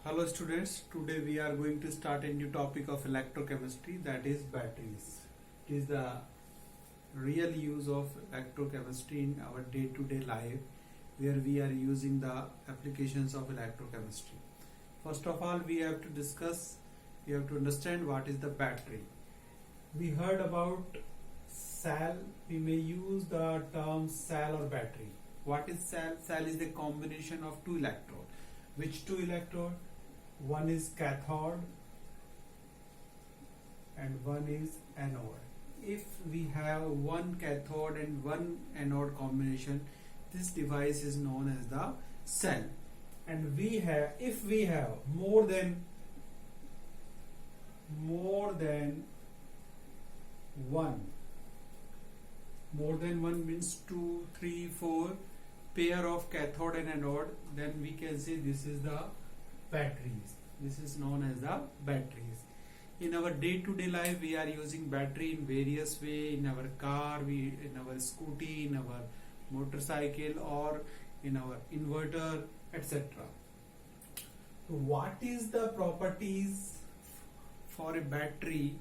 Hello students, today we are going to start a new topic of electrochemistry, that is batteries. It is the real use of electrochemistry in our day-to-day life, where we are using the applications of electrochemistry. First of all, we have to understand what is the battery. We heard about cell. We may use the term cell or battery. What is cell? Cell is the combination of two electrodes. Which two electrodes? One is cathode and one is anode. If we have one cathode and one anode combination, this device is known as the cell. And if we have more than one means 2, 3, 4 pair of cathode and anode, then we can say this is the batteries. This is known as the batteries. In our day-to-day life, we are using battery in various way. In our car, in our scooty, in our motorcycle, or in our inverter, etc. What is the properties for a battery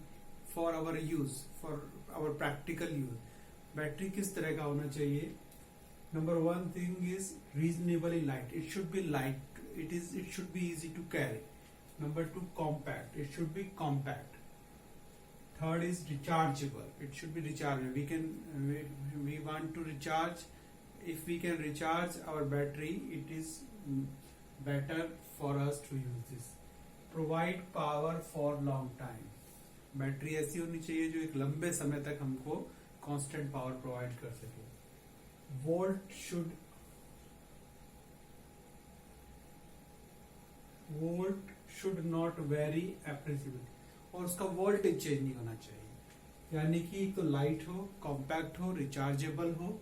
for our use, for our practical use? Battery किस तरह का होना चाहिए? Number one thing is reasonably light. It should be light. It should be easy to carry. Number two, compact. It should be compact. Third is rechargeable. It should be rechargeable. We want to recharge. If we can recharge our battery, it is better for us to use this. Provide power for long time. Battery ऐसी होनी चाहिए जो एक लंबे समय तक हमको constant power provide कर सके. वोल्ट शुड नॉट वेरी एप्रिसिबली, और उसका वोल्टेज चेंज नहीं होना चाहिए. यानी कि तो लाइट हो, कॉम्पैक्ट हो, रिचार्जेबल हो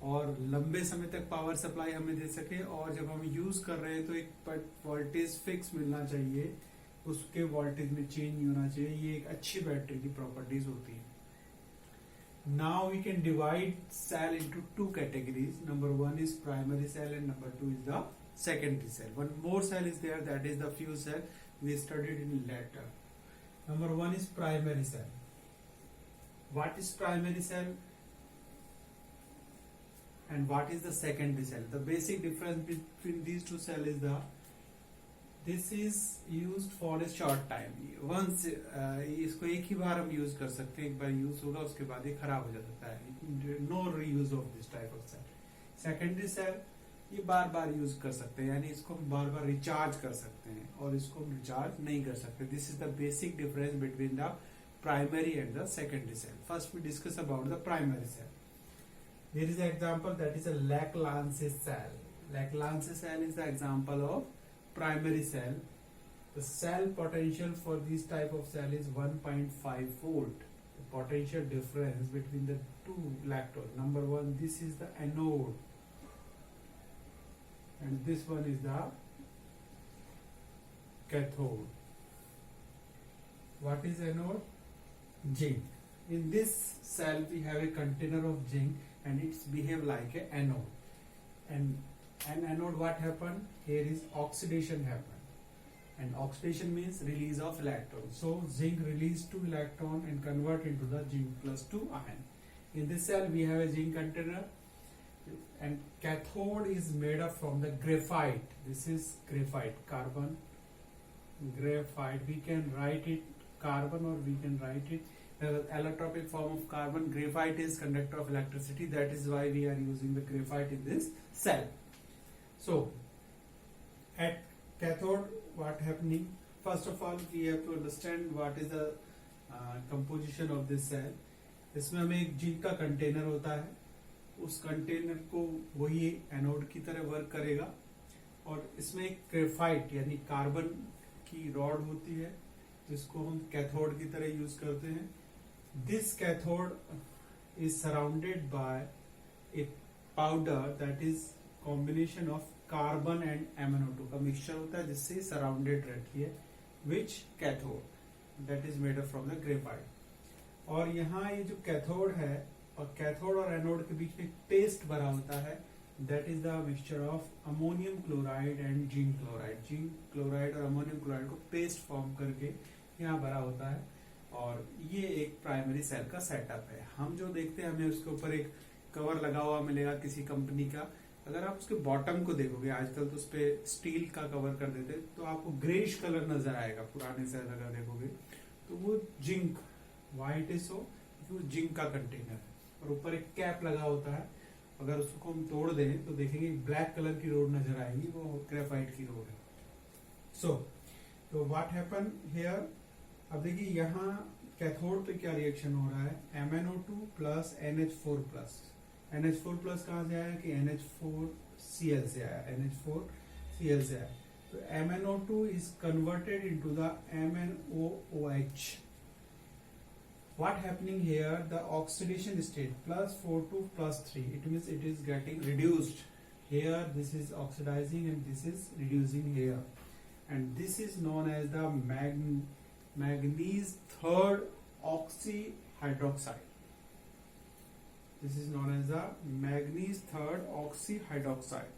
और लंबे समय तक पावर सप्लाई हमें दे सके. और जब हम यूज कर रहे हैं तो एक वोल्टेज फिक्स मिलना चाहिए, उसके वोल्टेज में चेंज नहीं होना चाहिए. ये एक अच्छी बैटरी की प्रॉपर्टीज होती है. Now we can divide cell into two categories. Number one is primary cell and number two is the secondary cell. One more cell is there, that is the fuse cell. We studied in later. Number one is primary cell. What is primary cell and what is the secondary cell? The basic difference between these two cells is this is used for a short time. Once इसको एक ही बार हम use कर सकते हैं. एक बार use होगा उसके बाद ये खराब हो जाता है. No reuse of this type of cell. Secondary cell ये बार बार यूज कर सकते हैं, यानी इसको हम बार बार रिचार्ज कर सकते हैं और इसको हम रिचार्ज नहीं कर सकते. This is the basic difference between the primary and the secondary cell. First we discuss about the primary cell. There is an example, that is a Lac-Lances cell. Lac-Lances cell is the example of primary cell. The cell potential for this type of cell is 1.5 volt. The potential difference between the two electrodes. Number one, this is the anode and this one is the cathode. What is anode? Zinc. In this cell we have a container of zinc and it's behave like a anode. And an anode, what happened? Here is oxidation happened. And oxidation means release of electrons. So zinc release 2 electron and convert into the zinc plus 2 ion. In this cell we have a zinc container and cathode is made up from the graphite. This is graphite, carbon, graphite. We can write it carbon or we can write it the allotropic form of carbon. Graphite is conductor of electricity. That is why we are using the graphite in this cell. So at cathode, what happening? First of all, we have to understand what is the composition of this cell. इसमें हमें एक zinc का container होता है. उस container को वही anode की तरह वर्क करेगा और इसमें एक ग्रेफाइट यानी कार्बन की रॉड होती है जिसको हम कैथोड की तरह यूज करते हैं. This cathode is surrounded by a powder that is combination of carbon and MnO2 का मिक्सचर होता है जिससे सराउंडेड रहती है. Which cathode that is made up from the graphite. और यहाँ ये जो कैथोड है और कैथोड और एनोड के बीच में पेस्ट भरा होता है that is the mixture of ammonium chloride and zinc chloride. Zinc chloride और अमोनियम क्लोराइड को पेस्ट फॉर्म करके यहाँ भरा होता है और ये एक प्राइमरी सेल का सेटअप है. हम जो देखते हैं हमें उसके ऊपर एक कवर लगा हुआ मिलेगा किसी कंपनी का. अगर आप उसके बॉटम को देखोगे, आजकल तो उस पे स्टील का कवर कर देते तो आपको ग्रेइश कलर नजर आएगा. पुराने सेल अगर देखोगे तो वो जिंक, व्हाइट है सो वो जिंक का कंटेनर है और ऊपर एक कैप लगा होता है. अगर उसको हम तोड़ दें तो देखेंगे ब्लैक कलर की रोड नजर आएगी, वो ग्रेफाइट की रोड है. तो व्हाट हैपन हियर, अब देखिए यहाँ कैथोड पे क्या रिएक्शन हो रहा है. MnO2 plus NH4 plus. NH4 plus कहाँ से आया कि NH4Cl से आया, NH4Cl से आया. तो MnO2 is converted into the MnOOH. What happening here, the oxidation state plus 4 to plus 3, it means it is getting reduced here. This is oxidizing and this is reducing here, and this is known as the manganese third oxyhydroxide. This is known as the manganese third oxyhydroxide.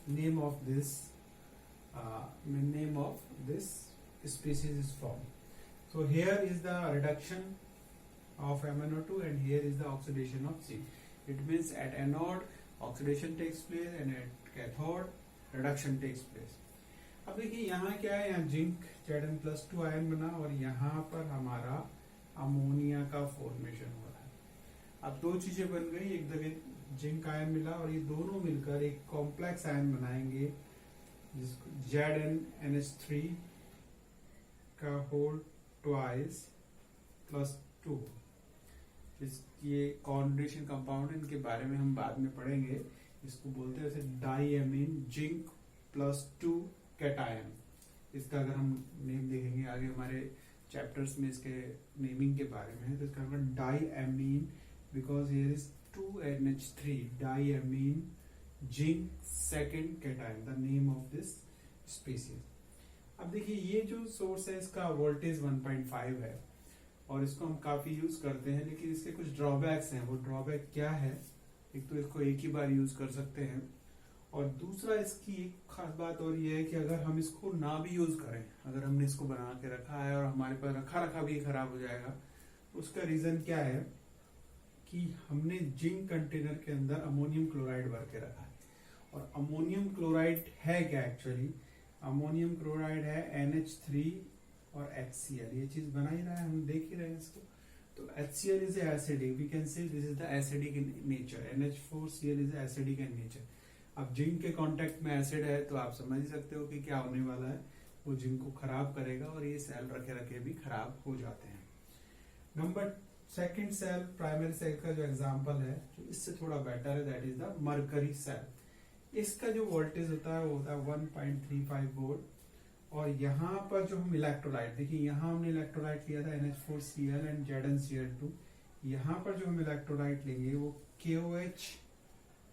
Name of this species is formed. So here is the reduction of MnO2 and here is the oxidation of C. It means at anode oxidation takes place and at cathode reduction takes place. अब देखिए यहाँ क्या है, यहाँ zinc Zn+2 ion बना और यहाँ पर हमारा अमोनिया का फॉर्मेशन हो रहा है. अब दो चीजें बन गई, एक जगह जिंक आयन मिला और ये दोनों मिलकर एक कॉम्प्लेक्स आयन बनाएंगे जिसको ZnNH3 का होल ट्वाइस प्लस 2. ये कॉन्जुगेशन कंपाउंड, इनके बारे में हम बाद में पढ़ेंगे. इसको बोलते हैं जैसे डाईएमीन जिंक प्लस 2 कैटायन. इसका अगर हम नेम देखेंगे आगे हमारे चैप्टर्स में इसके नेमिंग के बारे में, तो इसका मतलब diamine because here is 2NH3 diamine zinc second cation, the name of this species. अब देखिए ये जो सोर्स है इसका वोल्टेज 1.5 है और इसको हम काफी यूज करते हैं, लेकिन इसके कुछ ड्रॉबैक्स हैं. वो ड्रॉबैक क्या है, एक तो इसको एक ही बार यूज कर सकते हैं और दूसरा इसकी एक खास बात और ये है कि अगर हम इसको ना भी यूज करें, अगर हमने इसको बना के रखा है और हमारे पास रखा भी खराब हो जाएगा, उसका रीजन क्या है कि हमने जिंक कंटेनर के अंदर अमोनियम क्लोराइड भर के रखा है. और अमोनियम क्लोराइड है क्या एक्चुअली, अमोनियम क्लोराइड है NH3 और HCl. ये चीज बना ही रहा है, हम देख ही रहे हैं इसको. तो HCl is acidic, we can say this is the acidic in nature. NH4Cl is acidic in nature. अब जिंक के कांटेक्ट में एसिड है तो आप समझ ही सकते हो कि क्या होने वाला है, वो जिंक को खराब करेगा और ये सेल रखे रखे भी खराब हो जाते हैं. Number second cell, primary cell का जो एग्जाम्पल है जो इससे थोड़ा बेटर है, that is the mercury cell. इसका जो वोल्टेज होता है वो होता है 1.35 वोल्ट. और यहाँ पर जो हम इलेक्ट्रोलाइट, देखिए यहाँ हमने इलेक्ट्रोलाइट लिया था NH4Cl एंड ZnCl2. यहाँ पर जो हम इलेक्ट्रोलाइट लेंगे वो KOH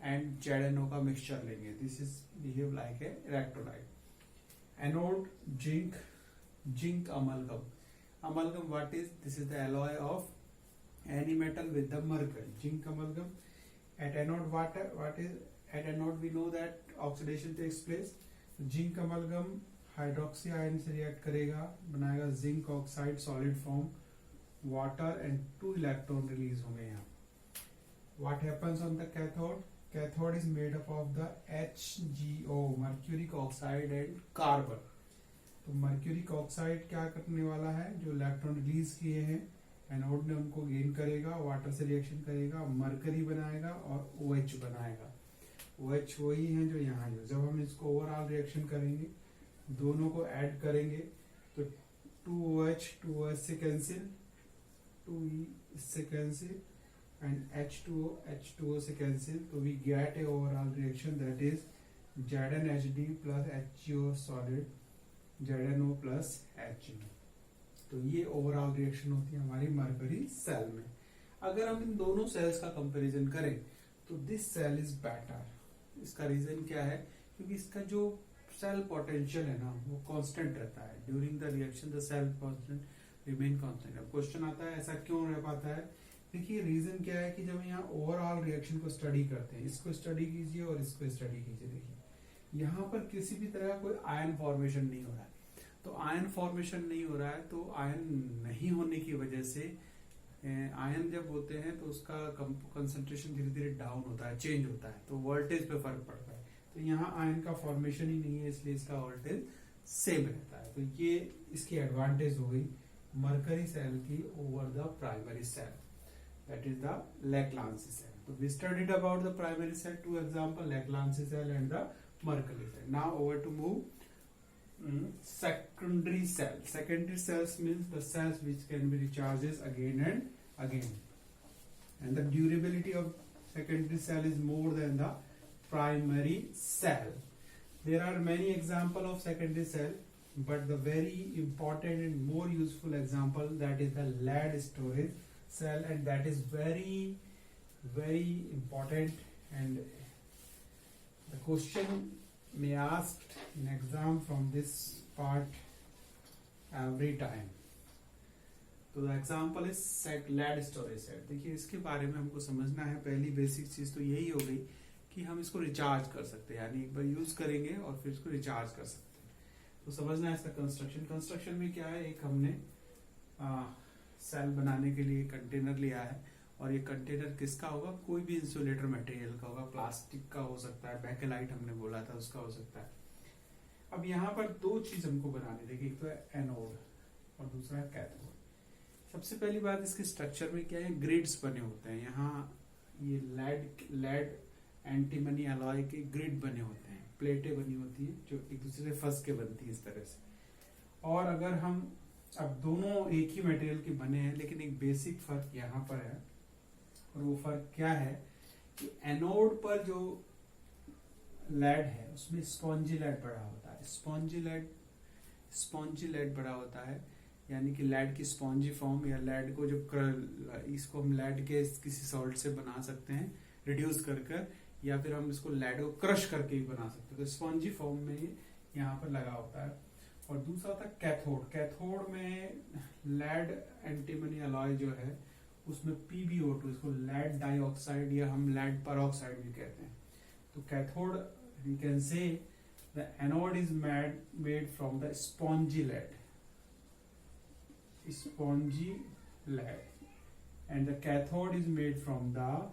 एंड ZnO का मिक्सचर लेंगे. This is behave like a electrolyte. Anode zinc amalgam. Amalgam, what is this? Is the alloy of any metal with the mercury. Zinc amalgam. At anode, what is at anode? We know that oxidation takes place. Zinc amalgam hydroxy ion से react करेगा, बनाएगा zinc oxide solid form, water and 2 electron release होंगे यहाँ. What happens on the cathode? Cathode is made up of the HgO mercuric oxide and carbon. तो mercuric oxide क्या करने वाला है, जो इलेक्ट्रॉन रिलीज किए हैं एनोड ने उनको गेन करेगा, वाटर से रिएक्शन करेगा, मरकरी बनाएगा और OH बनाएगा. OH वही है जो यहाँ है. जब हम इसको ओवरऑल रिएक्शन करेंगे, दोनों को ऐड करेंगे तो 2OH से कैंसिल, 2E इससे कैंसिल एंड H2O से कैंसिल. तो we get a overall reaction that is ZnHD plus HgO solid ZnO plus Hg. तो ये ओवरऑल रिएक्शन होती है हमारी मरकरी सेल में. अगर हम इन दोनों सेल्स का कंपैरिजन करें तो दिस सेल इज बेटर. इसका रीजन क्या है, क्योंकि इसका जो सेल पोटेंशियल है ना वो कांस्टेंट रहता है. During the reaction the cell constant remain constant. अब क्वेश्चन आता है ऐसा क्यों रह पाता है, देखिए रीजन क्या है कि जब यहाँ ओवरऑल रिएक्शन को स्टडी करते हैं, इसको स्टडी कीजिए और इसको स्टडी कीजिए, देखिए यहाँ पर किसी भी तरह का कोई आयन फॉर्मेशन नहीं हो रहा है। तो आयन फॉर्मेशन नहीं हो रहा है तो आयन नहीं होने की वजह से आयन जब होते हैं तो उसका कंसंट्रेशन धीरे धीरे डाउन होता है, चेंज होता है, तो वोल्टेज पे फर्क पड़ता है। तो यहाँ आयन का फॉर्मेशन ही नहीं है, इसलिए इसका वोल्टेज सेम रहता है। तो ये इसकी एडवांटेज हो गई मरकरी सेल की over the primary cell, that is the Lagrange cell. तो we studied about the primary cell, two example Lagrange cell and the mercury cell. Now over to move secondary cell. Secondary cells means the cells which can be recharges again and again, and the durability of secondary cell is more than the primary cell. There are many examples of secondary cell, but the very important and more useful example, that is the lead storage cell, and that is very important, and the question may asked in exam from this part every time. तो the example is lead storage cell. देखिए इसके बारे में हमको समझना है। पहली basic चीज तो यही हो गई कि हम इसको रिचार्ज कर सकते हैं, यानी एक बार यूज करेंगे और फिर इसको रिचार्ज कर सकते हैं। तो समझना है इसका कंस्ट्रक्शन में क्या है। एक हमने सेल बनाने के लिए कंटेनर लिया है, और ये कंटेनर किसका होगा, कोई भी इंसुलेटर मटेरियल का होगा, प्लास्टिक का हो सकता है, बैकेलाइट हमने बोला था उसका हो सकता है। अब यहाँ पर दो चीज हमको बनानी, देखिए एक तो है एनोड और दूसरा है कैथोड। सबसे पहली बात इसके स्ट्रक्चर में क्या है, ग्रिड्स बने होते हैं। यहाँ ये लेड एंटीमनी अलॉय के ग्रिड बने होते हैं, प्लेटें बनी होती है जो एक दूसरे से फंस के बनती है इस तरह से। और अगर हम अब दोनों एक ही मटेरियल के बने हैं, लेकिन एक बेसिक फर्क यहाँ पर है, और वो फर्क क्या है कि एनोड पर जो लेड है उसमें स्पॉन्जी लेड बड़ा होता है। स्पॉन्जी लेड बड़ा होता है, यानी कि लेड की स्पॉन्जी फॉर्म, या लेड को जो इसको हम लेड के किसी सॉल्ट से बना सकते हैं रिड्यूस कर, या फिर हम इसको लेड को क्रश करके भी बना सकते हैं। तो स्पॉन्जी फॉर्म में ये यहाँ पर लगा होता है। और दूसरा था कैथोड। कैथोड में लेड एंटीमनी अलॉय जो है उसमें PbO2, इसको लेड डाइऑक्साइड या हम लेड परऑक्साइड भी कहते हैं। तो cathode we can say the anode is made from the spongy lead and the cathode is made from the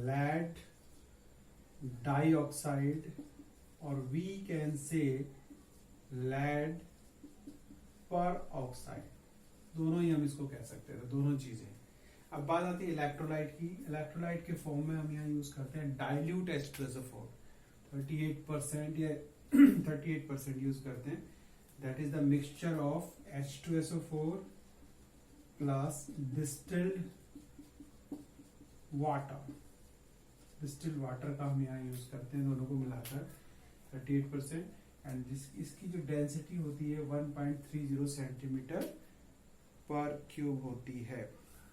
lead dioxide, or we can say lead peroxide, दोनों ही हम इसको कह सकते हैं। तो दोनों चीजें। अब बात आती है इलेक्ट्रोलाइट की। इलेक्ट्रोलाइट के फॉर्म में हम यहाँ यूज करते हैं डाइल्यूट H2SO4, 38% या 38% यूज करते हैं। That is the mixture of H2SO4 plus distilled water का हम यहाँ यूज करते हैं, दोनों को मिलाकर 38%, एंड इसकी जो डेंसिटी होती है 1.30 सेंटीमीटर पर क्यूब होती है।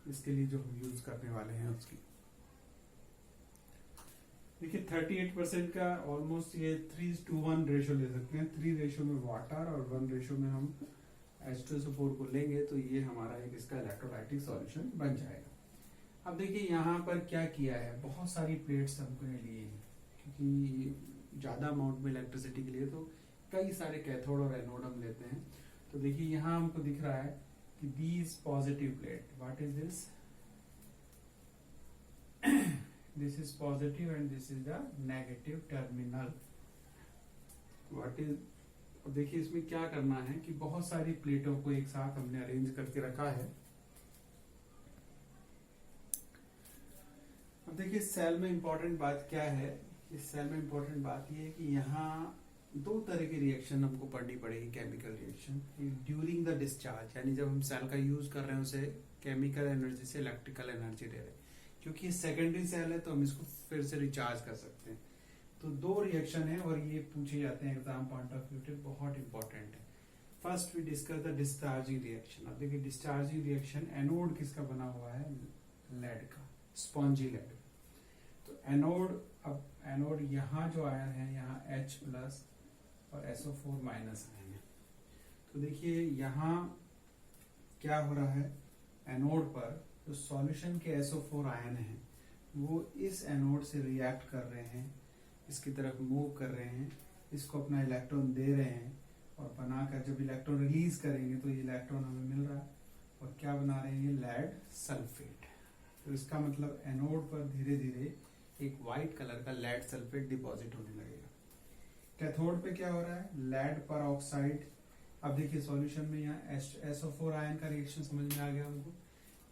इसके लिए जो हम यूज करने वाले हैं उसकी देखिए 38% का ऑलमोस्ट ये 3:1 रेशो ले सकते हैं। 3 रेशो में वाटर और 1 रेशो में हम H2SO4 को लेंगे, तो ये हमारा एक इसका इलेक्ट्रोलाइटिक सॉल्यूशन बन जाएगा। अब देखिए यहाँ पर क्या किया है, बहुत सारी प्लेट्स हमको लिए हैं, क्योंकि ज्यादा अमाउंट में इलेक्ट्रिसिटी के लिए तो कई सारे कैथोड और एनोड हम लेते हैं। तो देखिए यहाँ हमको दिख रहा है कि these positive plate, what is this, this is positive and this is the negative terminal. What is, देखिए इसमें क्या करना है कि बहुत सारी प्लेटों को एक साथ हमने अरेंज करके रखा है। अब देखिए सेल में इंपॉर्टेंट बात क्या है, इस सेल में इंपॉर्टेंट बात ये है कि यहाँ दो तरह की रिएक्शन हमको पढ़नी पड़ेगी, chemical reaction during the discharge, यानी जब हम सेल का यूज कर रहे हैं उसे केमिकल एनर्जी से इलेक्ट्रिकल एनर्जी दे रहे हैं। क्योंकि ये सेकेंडरी सेल है तो हम इसको फिर से रिचार्ज कर सकते हैं। तो दो रिएक्शन है और ये पूछे जाते हैं एग्जाम पॉइंट ऑफ व्यू, बहुत इंपॉर्टेंट है। First we discuss the discharging reaction. अब देखिए डिस्चार्जिंग रिएक्शन, एनोड किसका बना हुआ है, लेड का, स्पॉन्जी लेड। तो एनोड, अब एनोड यहाँ जो आयन है, यहाँ H प्लस और SO4 माइनस आयन है। तो देखिए यहाँ क्या हो रहा है, एनोड पर जो सॉल्यूशन के SO4 आयन हैं वो इस एनोड से रिएक्ट कर रहे हैं, इसकी तरफ मूव कर रहे हैं, इसको अपना इलेक्ट्रॉन दे रहे हैं और बनाकर जब इलेक्ट्रॉन रिलीज करेंगे तो ये इलेक्ट्रॉन हमें मिल रहा है और क्या बना रहे हैं, ये लेड सल्फेट। तो इसका मतलब एनोड पर धीरे धीरे एक व्हाइट कलर का लेड सल्फेट डिपॉजिट होने लगेगा। कैथोड पे क्या हो रहा है, लेड पर ऑक्साइड। अब देखिए सॉल्यूशन में यहाँ SO4 आयन का रिएक्शन समझ में आ गया हमको।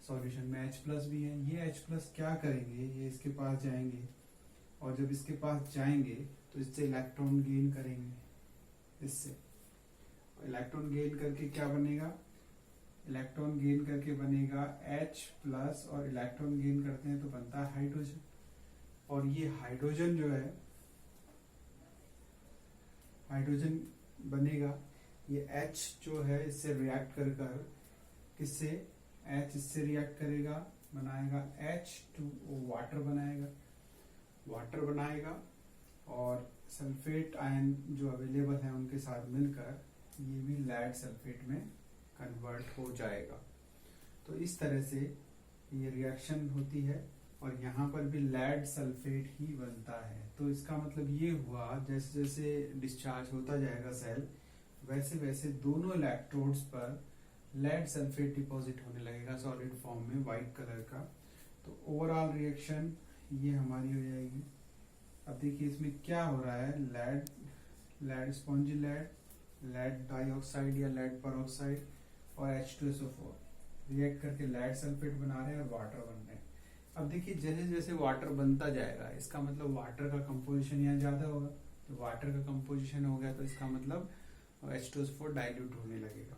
सॉल्यूशन में H+ भी है, ये H+ क्या करेंगे, ये इसके पास जाएंगे और जब इसके पास जाएंगे तो इससे इलेक्ट्रॉन गेन करेंगे, इससे इलेक्ट्रॉन गेन करके क्या बनेगा, इलेक्ट्रॉन गेन करके बनेगा H+ और इलेक्ट्रॉन गेन करते हैं तो बनता है हाइड्रोजन। और ये हाइड्रोजन जो है, हाइड्रोजन बनेगा, ये H जो है इससे रिएक्ट कर किससे, H इससे रिएक्ट करेगा, बनाएगा H2O, वाटर बनाएगा और सल्फेट आयन जो अवेलेबल है उनके साथ मिलकर ये भी लेड सल्फेट में कन्वर्ट हो जाएगा। तो इस तरह से ये रिएक्शन होती है और यहाँ पर भी लेड सल्फेट ही बनता है। तो इसका मतलब ये हुआ, जैसे जैसे डिस्चार्ज होता जाएगा सेल, वैसे वैसे दोनों इलेक्ट्रोड्स पर लेड सल्फेट डिपॉजिट होने लगेगा सॉलिड फॉर्म में व्हाइट कलर का। तो ओवरऑल रिएक्शन ये हमारी हो जाएगी। अब देखिए इसमें क्या हो रहा है, लेड स्पॉन्जी लेड डाइऑक्साइड या लेड परऑक्साइड और H2SO4 रिएक्ट करके लेड सल्फेट बना रहे हैं और वाटर बन रहे हैं। अब देखिए जैसे जैसे वाटर बनता जाएगा, इसका मतलब वाटर का कंपोजिशन यहाँ ज्यादा होगा। तो वाटर का कंपोजिशन हो गया तो इसका मतलब H2SO4 डाइल्यूट होने लगेगा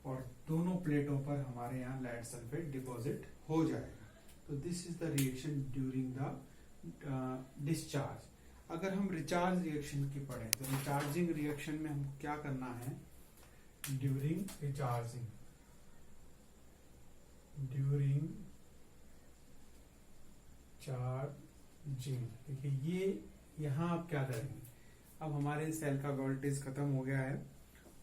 और दोनों प्लेटों पर हमारे यहाँ लेड सल्फेट डिपॉजिट हो जाएगा। तो this is the reaction during the discharge. अगर हम रिचार्ज रिएक्शन की पढ़ें तो रिचार्जिंग रिएक्शन में हम क्या करना है, ड्यूरिंग चार्जिंग, देखिए ये यहाँ आप क्या करेंगे, अब हमारे सेल का वोल्टेज खत्म हो गया है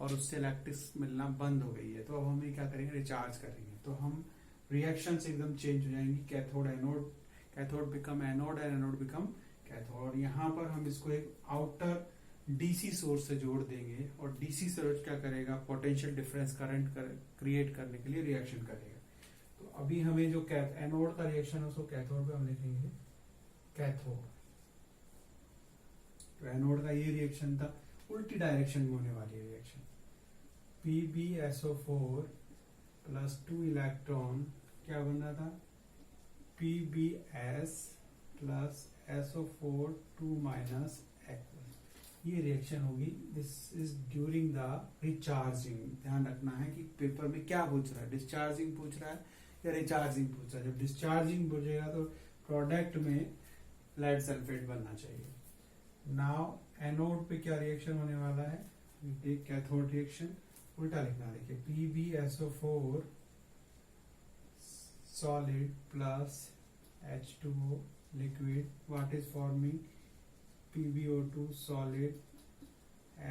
और उससे इलेक्ट्रिक मिलना बंद हो गई है। तो अब हम ये क्या करेंगे, रिचार्ज करेंगे। तो हम रिएक्शन से एकदम चेंज हो जाएंगे, cathode anode, cathode become anode and anode become cathode. यहाँ पर हम इसको एक आउटर डीसी सोर्स से जोड़ देंगे और डीसी सोर्स क्या करेगा, पोटेंशियल डिफरेंस करंट क्रिएट करने के लिए रिएक्शन करेगा। तो अभी हमें जो एनोड का रिएक्शन है उसको कैथोड पे हम लिखेंगे कैथोड। तो एनोड का ये रिएक्शन था, उल्टी डायरेक्शन में होने वाली रिएक्शन। PbSO4 प्लस 2 इलेक्ट्रॉन क्या बन रहा था, PbS plus SO4 2 minus H1। ये रिएक्शन होगी। This is during the recharging. ध्यान रखना है कि पेपर में क्या पूछ रहा है, डिस्चार्जिंग पूछ रहा है या रिचार्जिंग पूछ रहा है। जब डिस्चार्जिंग पूछेगा तो प्रोडक्ट में लेड सल्फेट बनना चाहिए। नाउ एनोड पे क्या रिएक्शन होने वाला है, कैथोड रिएक्शन उल्टा लिखना। देखिए PbSO4 solid plus H2O liquid, what is forming, PbO2 solid,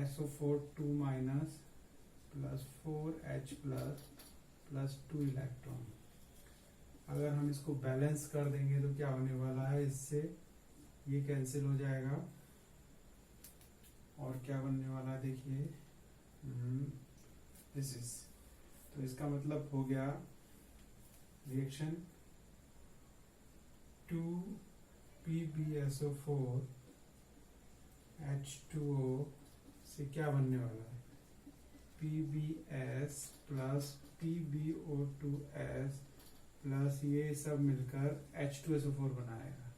SO4 2 minus plus 4H plus 2 electron. अगर हम इसको बैलेंस कर देंगे तो क्या होने वाला है, इससे ये कैंसिल हो जाएगा और क्या बनने वाला है, देखिए दिस इज। तो इसका मतलब हो गया रिएक्शन 2 PbSO4 H2O से क्या बनने वाला है, PbS प्लस PbO2S प्लस ये सब मिलकर H2SO4 बनाएगा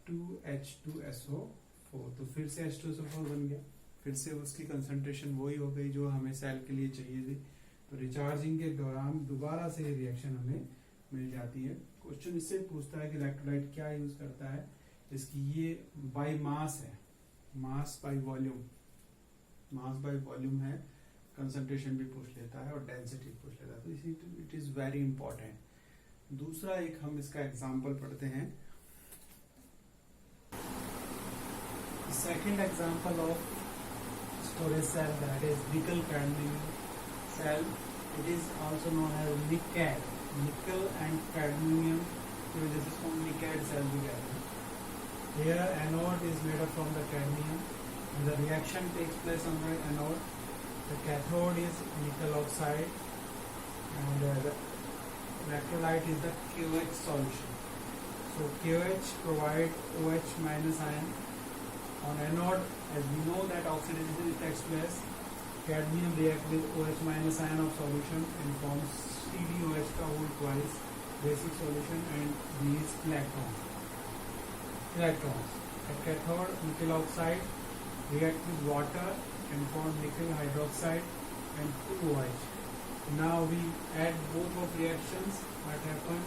2H2SO4। तो फिर से H2SO4 बन गया, फिर से उसकी कंसंट्रेशन वही हो गई जो हमें सेल के लिए चाहिए थी। तो रिचार्जिंग के दौरान दोबारा से रिएक्शन हमें मिल जाती है। क्वेश्चन इससे पूछता है कि इलेक्ट्रोलाइट क्या यूज करता है, इसकी ये बाय मास है, मास बाय वॉल्यूम है, कंसंट्रेशन भी पूछ लेता है और डेंसिटी पूछ लेता है। तो इसी इट इज वेरी इंपॉर्टेंट। दूसरा एक हम इसका एग्जाम्पल पढ़ते हैं। Second example of storage cell, that is nickel cadmium cell. It is also known as NiCad. निकल एंड कैडमियम की वजह से इसको निकैड सेल भी कहते हैं. Here anode is made up from the cadmium. The reaction takes place on the anode. The cathode is nickel oxide, and the electrolyte is the KOH solution. So KOH provide OH minus ion. On anode, as we know that oxidation takes place, cadmium reacts with OH minus ion of solution and forms CdOH का whole twice basic solution, and these electrons. At cathode, nickel oxide react with water and form nickel hydroxide and 2OH. Now we add both of reactions. What happened?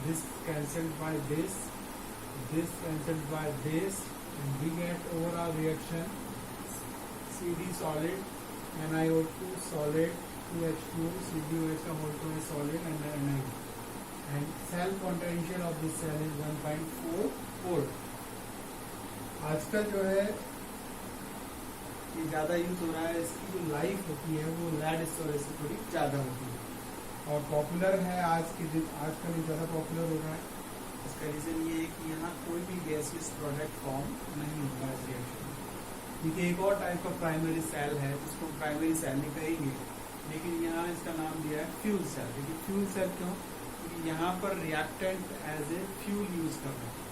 This cancelled by this cancelled by this, and we get overall reaction CD solid, NiO2 solid, 2H2, CdOH का whole twice solid, and Ni. And cell potential of this cell is 1.4 volt. आजकल जो है ये ज़्यादा use हो रहा है, इसकी जो लाइफ होती है वो लेड स्टोरेज से थोड़ी ज़्यादा होती है और पॉपुलर है आजकल ये ज़्यादा पॉपुलर हो रहा है. इसका रीज़न ये है कि यहाँ कोई भी गैसियस प्रोडक्ट फॉर्म नहीं होगा इस रिएक्शन में. देखिए एक और टाइप का प्राइमरी सेल है जिसको प्राइमरी सेल नहीं कहेंगे, लेकिन यहाँ इसका नाम दिया है फ्यूल सेल. देखिए फ्यूल सेल क्यों? क्योंकि यहाँ पर reactant as a fuel use कर रहे हैं.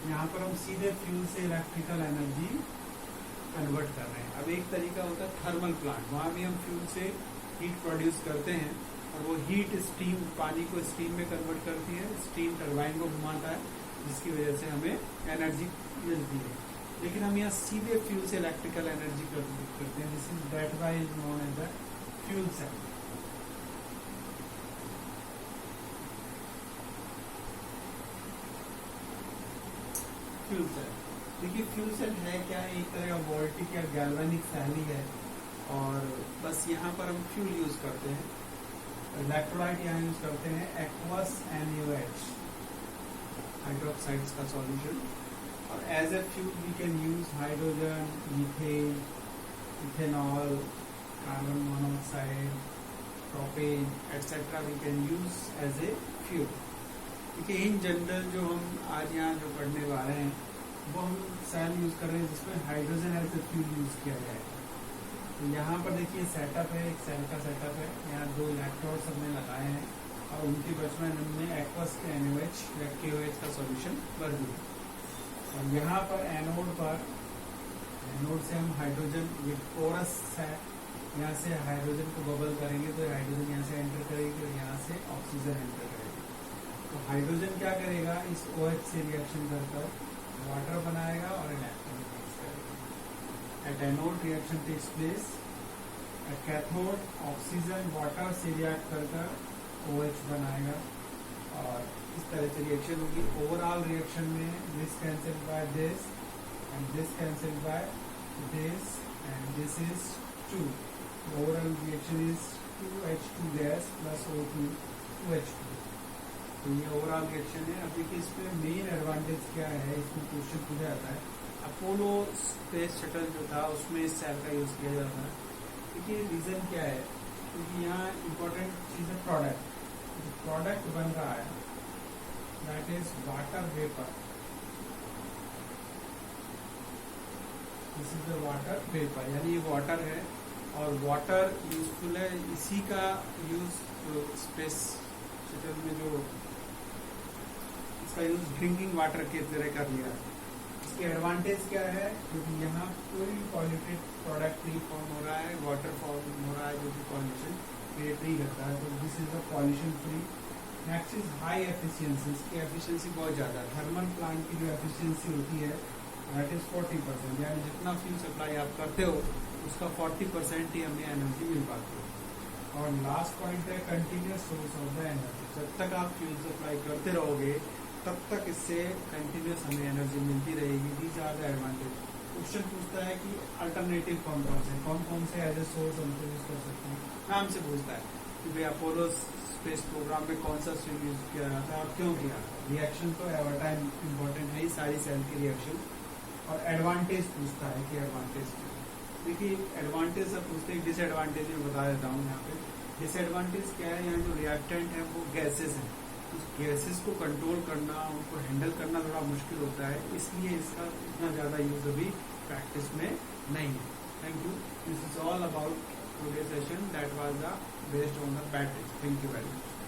यहाँ पर हम सीधे फ्यूल से इलेक्ट्रिकल एनर्जी कन्वर्ट कर रहे हैं. अब एक तरीका होता है थर्मल प्लांट, वहाँ भी हम फ्यूल से हीट प्रोड्यूस करते हैं और वो हीट स्टीम, पानी को स्टीम में कन्वर्ट करती है, स्टीम टरबाइन को घुमाता है जिसकी वजह से हमें एनर्जी मिलती है. लेकिन हम यहाँ सीधे फ्यूल से इलेक्ट्रिकल एनर्जी करते हैं. This is that why is known as the fuel cell. Fuel cell, देखिए फ्यूल सेल है क्या? एक तरह का वोल्टिक या गैल्वेनिक सेल ही है और बस यहाँ पर हम फ्यूल यूज करते हैं. इलेक्ट्रोलाइट यहाँ यूज करते हैं एक्वस NaOH हाइड्रोक्साइड्स का सॉल्यूशन, और as a fuel we can use hydrogen, methane, ethanol, carbon monoxide, propane etcetera we can use as a fuel. देखिए इन जनरल जो हम आज यहाँ जो पढ़ने वाले हैं वो हम सेल यूज कर रहे हैं जिसमें hydrogen as a fuel use किया जाएगा. तो यहाँ पर देखिए सेटअप है, एक सेल का सेटअप है. यहाँ 2 इलेक्ट्रोड्स हमने लगाए हैं और उनके बीच में हमने एक्वस के NaOH या KOH का सॉल्यूशन भर दिया. और यहाँ पर एनोड से हम हाइड्रोजन, ये पोरस है, यहाँ से हाइड्रोजन को बबल करेंगे तो हाइड्रोजन यहाँ से एंटर करेगी और यहाँ से ऑक्सीजन एंटर करेगी. तो हाइड्रोजन क्या करेगा? इस OH से रिएक्शन कर वाटर बनाएगा और इलेक्ट्रॉन रिलीज करेगा. At anode reaction takes place. At cathode oxygen water से रिएक्ट कर OH बनाएगा और इस तरह से रिएक्शन होगी. ओवरऑल रिएक्शन में this cancel by this and this cancel by this and this is 2. Overall reaction is 2H2 gas plus O2 2H2. तो ये ओवरऑल रिएक्शन है. अब देखिए इसमें मेन एडवांटेज क्या है, इसमें क्वेश्चन पूछा जाता है. अपोलो स्पेस शटल जो था उसमें इस सेल का यूज किया जाता है. देखिए रीजन क्या है? क्योंकि यहाँ इम्पोर्टेंट चीज है प्रोडक्ट. जो प्रोडक्ट बन रहा है that is water vapour. This is the water vapour, यानी ये वाटर है और वाटर यूजफुल है. इसी का यूज स्पेस शटल में जो इसका यूज ड्रिंकिंग वाटर के तरह कर लिया. इसके एडवांटेज क्या है? क्योंकि यहाँ कोई पॉल्यूटेड प्रोडक्ट नहीं फॉर्म हो रहा है, वाटर फॉर्म हो रहा है जो कि पॉल्यूशन क्रिएट नहीं करता है. तो this is the pollution free. Next is high efficiency. इसकी एफिशिएंसी बहुत ज़्यादा. थर्मल प्लांट की जो एफिशिएंसी होती है दैट इज 40%, यानी जितना फ्यूल सप्लाई आप करते हो उसका 40% ही हमें एनर्जी मिल पाती है. और लास्ट पॉइंट है continuous source of the energy. जब तक आप फ्यूल सप्लाई करते रहोगे तब तक इससे कंटिन्यूस हमें एनर्जी मिलती रहेगी. These are the advantage. Question पूछता है कि अल्टरनेटिव कौन कौन से एज ए सोर्स हमको यूज कर सकते हैं. नाम से पूछता है कि भाई अपोलो स्पेस प्रोग्राम में कौन सा स्ट्रीम यूज किया जाता है और क्यों किया. रिएक्शन तो एवर टाइम इम्पोर्टेंट है, सारी सेल की रिएक्शन. और एडवांटेज पूछता है कि एडवांटेज क्या है. देखिए एडवांटेज सब पूछते हैं, डिसएडवांटेज में बता देता हूँ यहाँ पे. डिसएडवांटेज क्या है, यहाँ जो रिएक्टेंट है वो गैसेस हैं, उस गैसेस को कंट्रोल करना, उनको हैंडल करना थोड़ा मुश्किल होता है, इसलिए इसका इतना ज़्यादा यूज अभी प्रैक्टिस में नहीं है. Thank you. This is all about today session that was the based on the battery. Thank you very much.